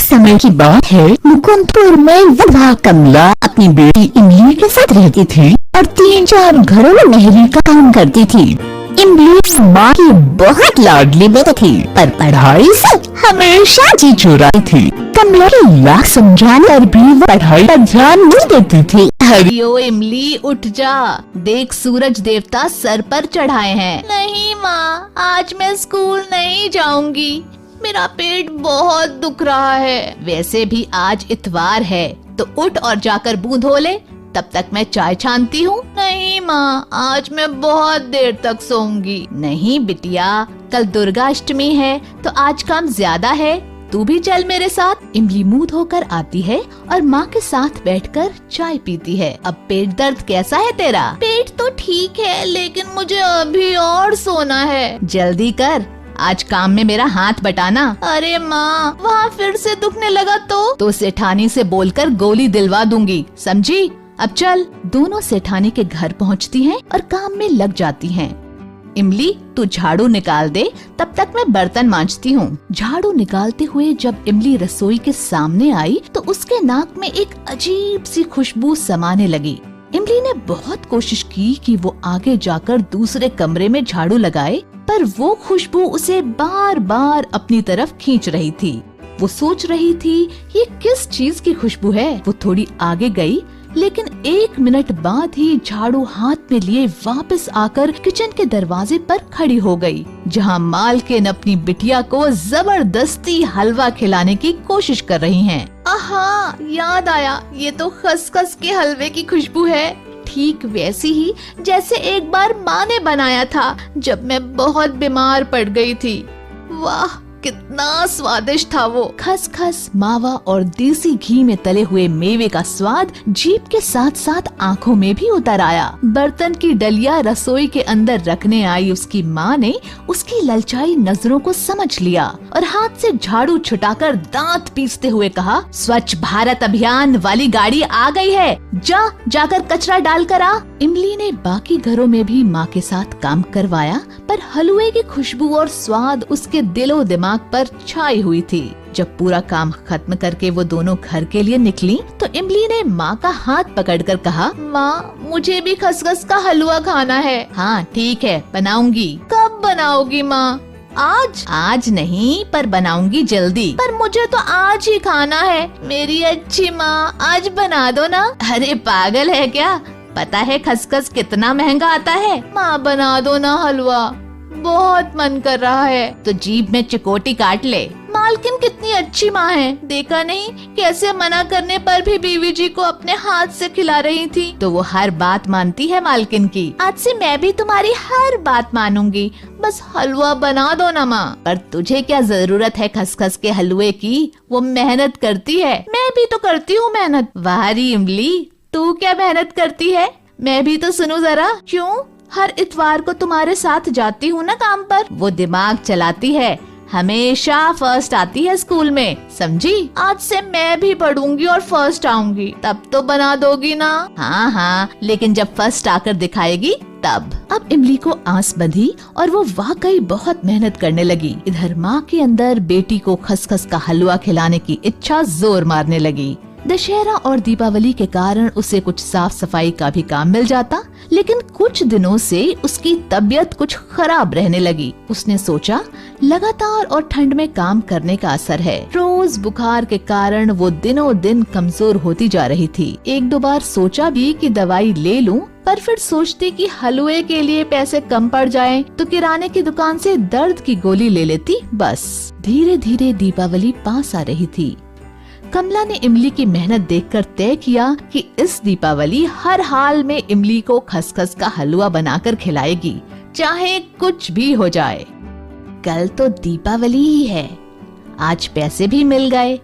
समय की बात है, मुकुंदपुर में वह कमला अपनी बेटी इमली के साथ रहती थी और 3-4 घरों में मेहरी का काम करती थी। इमली माँ की बहुत लाडली बेटी थी, पर पढ़ाई से हमेशा जी चुराई थी। कमला की लाख समझाने पर भी वो पढ़ाई पर ध्यान नहीं देती थी। यो इमली उठ जा, देख सूरज देवता सर पर चढ़ाए हैं। नहीं माँ, आज मैं स्कूल नहीं जाऊंगी, मेरा पेट बहुत दुख रहा है। वैसे भी आज इतवार है, तो उठ और जाकर मुंह धो ले, तब तक मैं चाय छानती हूँ। नहीं माँ, आज मैं बहुत देर तक सोऊंगी। नहीं बिटिया, कल दुर्गा अष्टमी है, तो आज काम ज्यादा है, तू भी चल मेरे साथ। इमली मुंह धोकर आती है और माँ के साथ बैठकर चाय पीती है। अब पेट दर्द कैसा है तेरा? पेट तो ठीक है, लेकिन मुझे अभी और सोना है। जल्दी कर, आज काम में मेरा हाथ बटाना। अरे माँ, वहाँ फिर से दुखने लगा तो सेठानी से बोलकर गोली दिलवा दूंगी, समझी? अब चल। दोनों सेठानी के घर पहुँचती हैं और काम में लग जाती हैं। इमली, तू झाड़ू निकाल दे, तब तक मैं बर्तन मांजती हूँ। झाड़ू निकालते हुए जब इमली रसोई के सामने आई तो उसके नाक में एक अजीब सी खुशबू समाने लगी। इमली ने बहुत कोशिश की कि वो आगे जाकर दूसरे कमरे में झाड़ू लगाए, पर वो खुशबू उसे बार बार अपनी तरफ खींच रही थी। वो सोच रही थी ये किस चीज की खुशबू है। वो थोड़ी आगे गई, लेकिन 1 मिनट बाद ही झाड़ू हाथ में लिए वापस आकर किचन के दरवाजे पर खड़ी हो गई, जहां मालकिन अपनी बिटिया को जबरदस्ती हलवा खिलाने की कोशिश कर रही हैं। आहा, याद आया, ये तो खसखस के हलवे की खुशबू है, ठीक वैसी ही जैसे एक बार माँ ने बनाया था जब मैं बहुत बीमार पड़ गई थी। वाह, कितना स्वादिष्ट था वो। खसखस, मावा और देसी घी में तले हुए मेवे का स्वाद जीभ के साथ साथ आँखों में भी उतर आया। बर्तन की डलिया रसोई के अंदर रखने आई उसकी माँ ने उसकी ललचाई नजरों को समझ लिया और हाथ से झाड़ू छुटाकर दांत पीसते हुए कहा, स्वच्छ भारत अभियान वाली गाड़ी आ गई है, जाकर कचरा डाल कर आ। इमली ने बाकी घरों में भी माँ के साथ काम करवाया, पर हलवे की खुशबू और स्वाद उसके दिलो दिमाग पर छाई हुई थी। जब पूरा काम खत्म करके वो दोनों घर के लिए निकली तो इमली ने माँ का हाथ पकड़कर कहा, माँ, मुझे भी खसखस का हलवा खाना है। हाँ ठीक है, बनाऊंगी। कब बनाओगी माँ? आज नहीं, पर बनाऊंगी जल्दी। पर मुझे तो आज ही खाना है। मेरी अच्छी माँ, आज बना दो ना। अरे पागल है क्या, पता है खसखस कितना महंगा आता है। माँ बना दो ना हलवा, बहुत मन कर रहा है। तो जीभ में चिकोटी काट ले। मालकिन कितनी अच्छी माँ है, देखा नहीं कैसे मना करने पर भी बीवी जी को अपने हाथ से खिला रही थी। तो वो हर बात मानती है मालकिन की। आज से मैं भी तुम्हारी हर बात मानूंगी, बस हलवा बना दो ना माँ। पर तुझे क्या जरूरत है खसखस के हलवे की, वो मेहनत करती है। मैं भी तो करती हूँ मेहनत। वाह री इमली, तू क्या मेहनत करती है, मैं भी तो सुनूं जरा। क्यों? हर इतवार को तुम्हारे साथ जाती हूँ ना काम पर। वो दिमाग चलाती है, हमेशा फर्स्ट आती है स्कूल में, समझी? आज से मैं भी पढ़ूंगी और फर्स्ट आऊंगी, तब तो बना दोगी ना? हाँ, लेकिन जब फर्स्ट आकर दिखाएगी तब। अब इमली को आस बंधी और वो वाकई बहुत मेहनत करने लगी। इधर माँ के अंदर बेटी को खसखस का हलवा खिलाने की इच्छा जोर मारने लगी। दशहरा और दीपावली के कारण उसे कुछ साफ सफाई का भी काम मिल जाता, लेकिन कुछ दिनों से उसकी तबीयत कुछ खराब रहने लगी। उसने सोचा लगातार और ठंड में काम करने का असर है। रोज बुखार के कारण वो दिनों दिन कमजोर होती जा रही थी। 1-2 बार सोचा भी कि दवाई ले लूं, पर फिर सोचती कि हलवे के लिए पैसे कम पड़ जाएं, तो किराने की दुकान से दर्द की गोली ले लेती बस। धीरे धीरे दीपावली पास आ रही थी। कमला ने इमली की मेहनत देखकर तय किया कि इस दीपावली हर हाल में इमली को खसखस का हलवा बनाकर खिलाएगी, चाहे कुछ भी हो जाए। कल तो दीपावली ही है, आज पैसे भी मिल गए।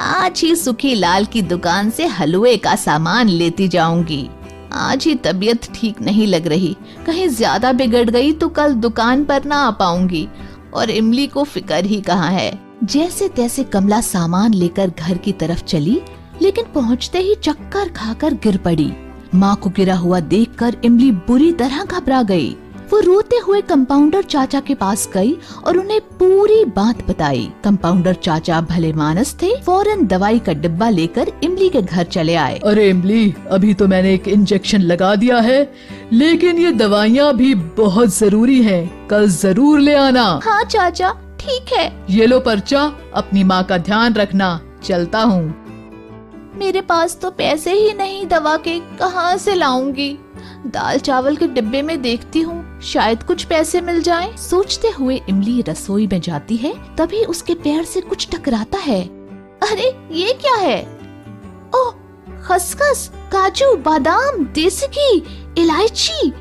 आज ही सुखी लाल की दुकान से हलवे का सामान लेती जाऊंगी। आज ही तबीयत ठीक नहीं लग रही, कहीं ज्यादा बिगड़ गई तो कल दुकान पर ना आ पाऊंगी, और इमली को फिक्र ही कहाँ है। जैसे तैसे कमला सामान लेकर घर की तरफ चली, लेकिन पहुंचते ही चक्कर खाकर गिर पड़ी। माँ को गिरा हुआ देखकर इमली बुरी तरह घबरा गई। वो रोते हुए कंपाउंडर चाचा के पास गई और उन्हें पूरी बात बताई। कंपाउंडर चाचा भले मानस थे, फौरन दवाई का डिब्बा लेकर इमली के घर चले आए। अरे इमली, अभी तो मैंने एक इंजेक्शन लगा दिया है, लेकिन ये दवाइयाँ भी बहुत जरूरी हैं। कल जरूर ले आना। हाँ चाचा, ठीक है। ये लो पर्चा, अपनी माँ का ध्यान रखना। चलता हूँ। मेरे पास तो पैसे ही नहीं दवा के, कहाँ से लाऊंगी? दाल चावल के डिब्बे में देखती हूँ, शायद कुछ पैसे मिल जाएं। सोचते हुए इमली रसोई में जाती है, तभी उसके पैर से कुछ टकराता है। अरे ये क्या है? ओह, खसखस, काजू, बादाम, देसी घी, इलायची।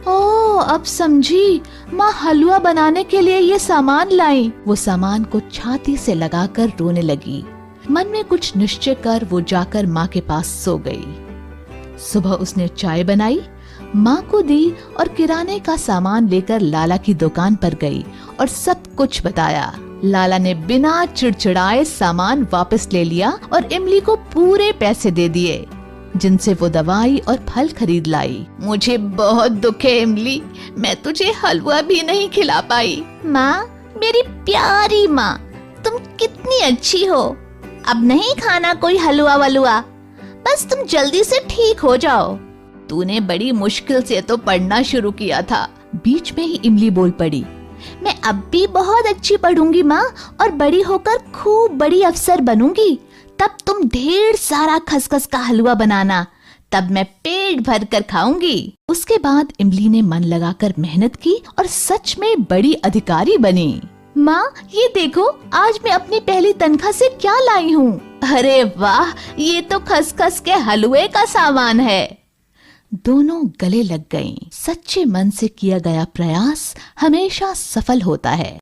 ओह, अब समझी, माँ हलवा बनाने के लिए ये सामान लाई। वो सामान को छाती से लगाकर रोने लगी। मन में कुछ निश्चय कर वो जाकर माँ के पास सो गई। सुबह उसने चाय बनाई, माँ को दी और किराने का सामान लेकर लाला की दुकान पर गई और सब कुछ बताया। लाला ने बिना चिड़चिड़ाए सामान वापस ले लिया और इमली को पूरे पैसे दे दिए, जिनसे वो दवाई और फल खरीद लाई। मुझे बहुत दुख है इमली, मैं तुझे हलवा भी नहीं खिला पाई। माँ, मेरी प्यारी माँ, तुम कितनी अच्छी हो। अब नहीं खाना कोई हलवा वलुआ, बस तुम जल्दी से ठीक हो जाओ। तूने बड़ी मुश्किल से तो पढ़ना शुरू किया था। बीच में ही इमली बोल पड़ी, मैं अब भी बहुत अच्छी पढ़ूंगी माँ, और बड़ी होकर खूब बड़ी अफसर बनूंगी। तब तुम ढेर सारा खसखस का हलवा बनाना, तब मैं पेट भर कर खाऊंगी। उसके बाद इमली ने मन लगाकर मेहनत की और सच में बड़ी अधिकारी बनी। माँ, ये देखो, आज मैं अपनी पहली तनख्वाह से क्या लाई हूँ। अरे वाह, ये तो खसखस के हलवे का सामान है। दोनों गले लग गईं। सच्चे मन से किया गया प्रयास हमेशा सफल होता है।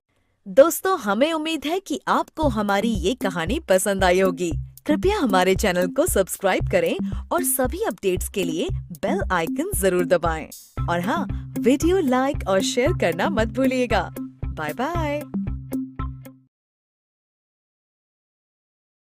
दोस्तों, हमें उम्मीद है कि आपको हमारी ये कहानी पसंद आई होगी। कृपया हमारे चैनल को सब्सक्राइब करें और सभी अपडेट्स के लिए बेल आइकन जरूर दबाएं। और हाँ, वीडियो लाइक और शेयर करना मत भूलिएगा। Bye bye.